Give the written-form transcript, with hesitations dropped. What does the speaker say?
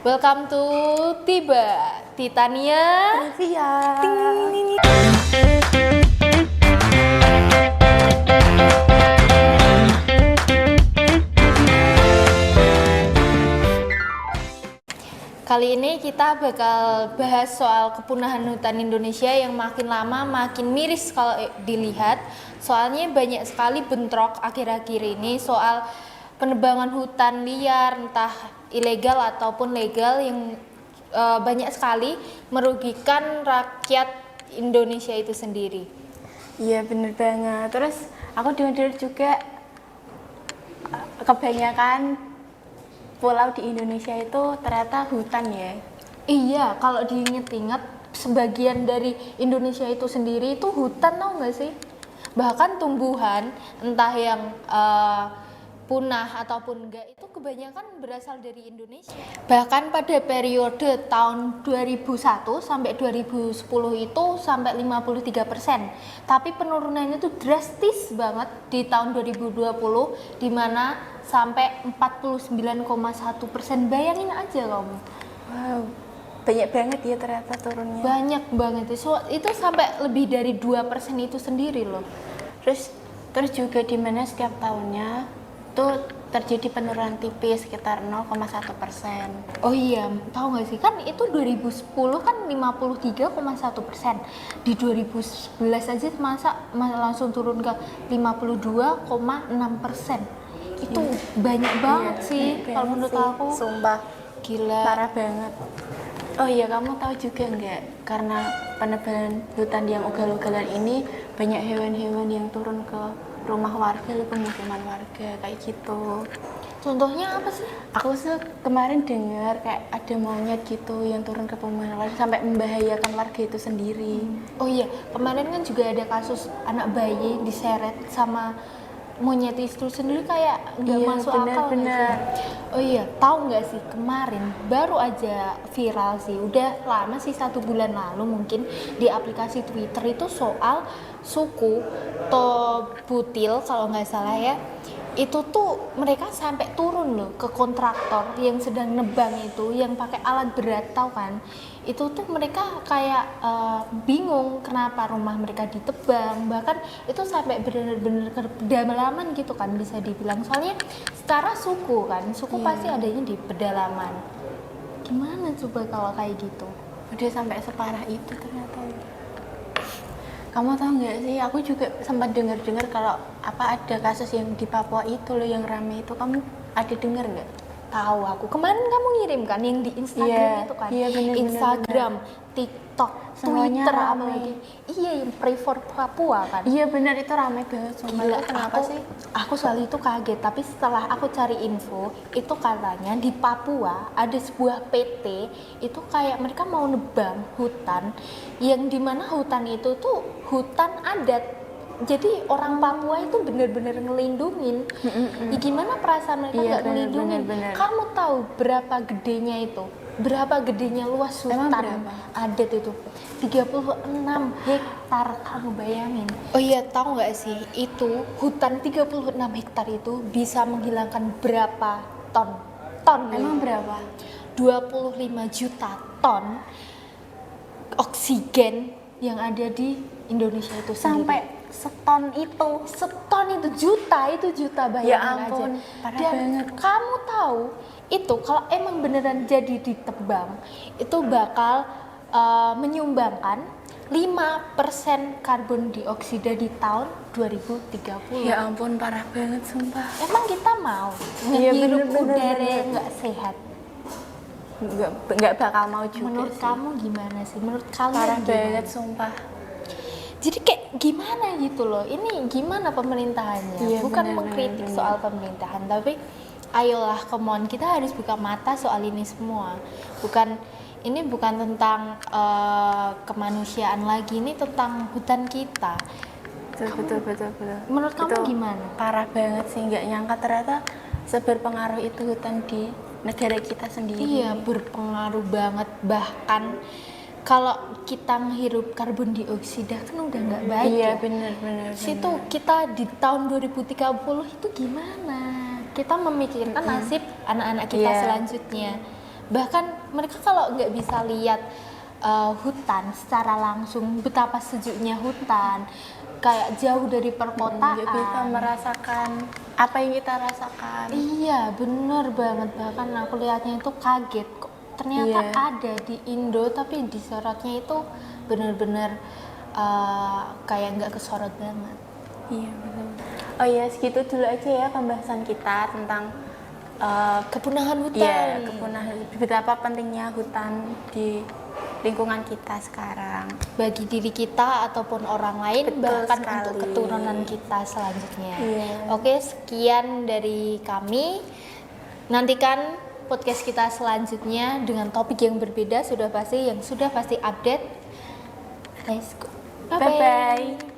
Welcome to Tiba Titania Trivia. Kali ini kita bakal bahas soal kepunahan hutan Indonesia yang makin lama makin miris kalau dilihat. Soalnya banyak sekali bentrok akhir-akhir ini soal penebangan hutan liar, entah ilegal ataupun legal yang banyak sekali merugikan rakyat Indonesia itu sendiri. Iya bener banget. Terus aku dengar juga kebanyakan pulau di Indonesia itu ternyata hutan ya. Iya, kalau diinget-inget sebagian dari Indonesia itu sendiri itu hutan, tau nggak sih? Bahkan tumbuhan entah yang punah ataupun enggak itu kebanyakan berasal dari Indonesia. Bahkan pada periode tahun 2001 sampai 2010 itu sampai 53%. Tapi penurunannya itu drastis banget di tahun 2020 di mana sampai 49,1%. Bayangin aja kamu. Wow, banyak banget ya ternyata turunnya. Banyak banget itu sampai lebih dari 2% itu sendiri loh. Terus juga di mana setiap tahunnya itu terjadi penurunan tipis sekitar 0,1%. Oh iya, tahu nggak sih kan itu 2010 kan 53,1%. Di 2011 aja masa langsung turun ke 52,6%. Itu banyak banget sih kalau menurut aku. Sumpah, Gila. parah banget. Oh iya, kamu tahu juga nggak? Karena penebangan hutan yang ugal-ugalan ini banyak hewan-hewan yang turun ke rumah warga, pemukiman warga kayak gitu. Contohnya apa sih? Aku sih kemarin dengar kayak ada monyet gitu yang turun ke pemukiman warga sampai membahayakan warga itu sendiri. Oh iya, kemarin kan juga ada kasus anak bayi diseret sama monyet itu sendiri kayak nggak masuk akal. Bener. Oh iya, tahu nggak sih kemarin baru aja viral sih, udah lama sih 1 bulan lalu mungkin di aplikasi Twitter itu soal suku Tobutil kalau nggak salah ya. Itu tuh mereka sampai turun loh ke kontraktor yang sedang nebang itu yang pakai alat berat, tahu kan? Itu tuh mereka kayak bingung kenapa rumah mereka ditebang, bahkan itu sampai benar-benar ke pedalaman gitu kan bisa dibilang, soalnya secara suku kan pasti adanya di pedalaman. Gimana coba kalau kayak gitu? Udah sampai separah itu ternyata. Kamu tahu nggak sih, aku juga sempat dengar kalau ada kasus yang di Papua itu loh yang rame itu, kamu ada dengar nggak? Tahu aku. Kemarin kamu ngirim kan yang di Instagram itu kan? Iya, bener, Instagram, TikTok, semuanya Twitter rame. apalagi. Iya, yang Pray for Papua kan? Iya benar, itu ramai banget. Gila, kenapa sih? Aku soal itu kaget, tapi setelah aku cari info, itu katanya di Papua ada sebuah PT, itu kayak mereka mau nebang hutan, yang dimana hutan itu tuh hutan adat. Jadi orang Papua itu benar-benar ngelindungin. Ya, gimana perasaan mereka nggak ngelindungin? bener. Kamu tahu berapa gedenya itu? Berapa gedenya luas hutan adat itu? 36 hektar, kamu bayangin. Oh iya, tahu nggak sih itu hutan 36 hektar itu bisa menghilangkan berapa ton? Emang berapa? 25 juta ton oksigen yang ada di Indonesia itu sendiri. Sampai seton itu juta bayangin ya ampun, aja. parah Dan banget. kamu tahu itu kalau emang beneran jadi ditebang itu bakal menyumbangkan 5% karbon dioksida di tahun 2030. Ya ampun, parah banget sumpah. Emang kita mau Iya, ngehirup bener. udara yang nggak sehat? Nggak bakal mau juga. Menurut sih. kamu gimana sih? Menurut kalian Parah gimana? banget sumpah. Jadi kayak gimana gitu loh, ini gimana pemerintahannya? Iya, Bukan bener, mengkritik bener. soal pemerintahan, tapi ayolah, come on, kita harus buka mata soal ini semua. Ini bukan tentang kemanusiaan lagi, ini tentang hutan kita. Betul. Menurut kamu Itu gimana? parah banget sih, nggak nyangka ternyata seberpengaruh itu hutan di negara kita sendiri. Iya, berpengaruh banget. Bahkan kalau kita menghirup karbon dioksida kan udah nggak baik. Iya, ya. bener. Situ kita di tahun 2030 itu gimana? Kita memikirkan nasib anak-anak kita Iya. selanjutnya. Bahkan mereka kalau nggak bisa lihat hutan secara langsung, betapa sejuknya hutan, kayak jauh dari perkotaan. Nggak bisa merasakan apa yang kita rasakan. Iya, bener banget. Bahkan aku lihatnya itu kaget kok. Ternyata Iya. ada di Indo, tapi disorotnya itu bener-bener kayak nggak kesorot banget. Iya benar. Oh ya, segitu dulu aja ya pembahasan kita tentang Kepunahan hutan. ya kepunahan, betapa pentingnya hutan di lingkungan kita sekarang. Bagi diri kita ataupun orang lain, Betul bahkan sekali. untuk keturunan kita selanjutnya. Iya. Oke, sekian dari kami. Nantikan podcast kita selanjutnya dengan topik yang berbeda, sudah pasti update. Let's go. Bye bye.